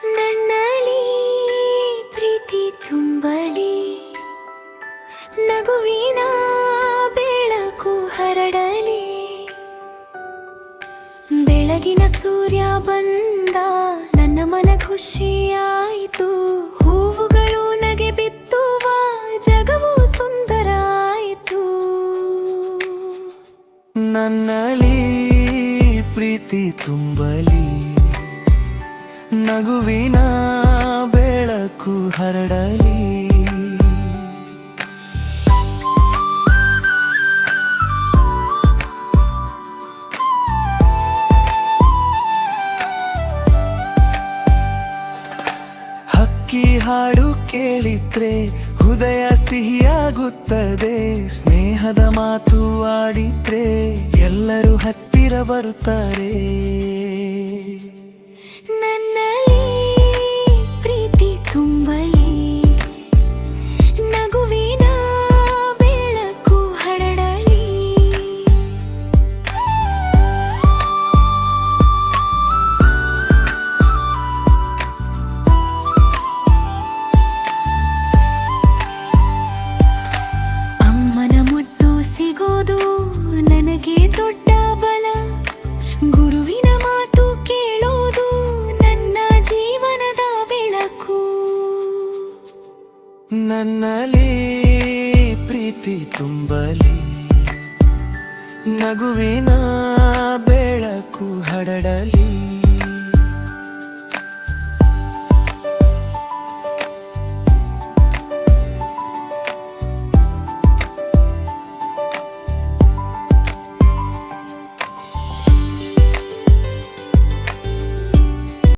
ನನ್ನಲ್ಲಿ ಪ್ರೀತಿ ತುಂಬಲಿ, ನಗುವಿನ ಬೆಳಕು ಹರಡಲಿ. ಬೆಳಗಿನ ಸೂರ್ಯ ಬಂದ, ನನ್ನ ಮನ ಖುಷಿಯಾಯಿತು. ಹೂವುಗಳು ನಗೆ ಬಿತ್ತುವ, ಜಗವು ಸುಂದರ ಆಯಿತು. ನನ್ನಲ್ಲಿ ಪ್ರೀತಿ ತುಂಬಲಿ, ನಗುವಿನ ಬೆಳಕು ಹರಡಲಿ. ಹಕ್ಕಿ ಹಾಡು ಕೇಳಿದ್ರೆ ಹೃದಯ ಸಿಹಿಯಾಗುತ್ತದೆ. ಸ್ನೇಹದ ಮಾತು ಆಡಿದ್ರೆ ಎಲ್ಲರೂ ಹತ್ತಿರ ಬರುತ್ತಾರೆ.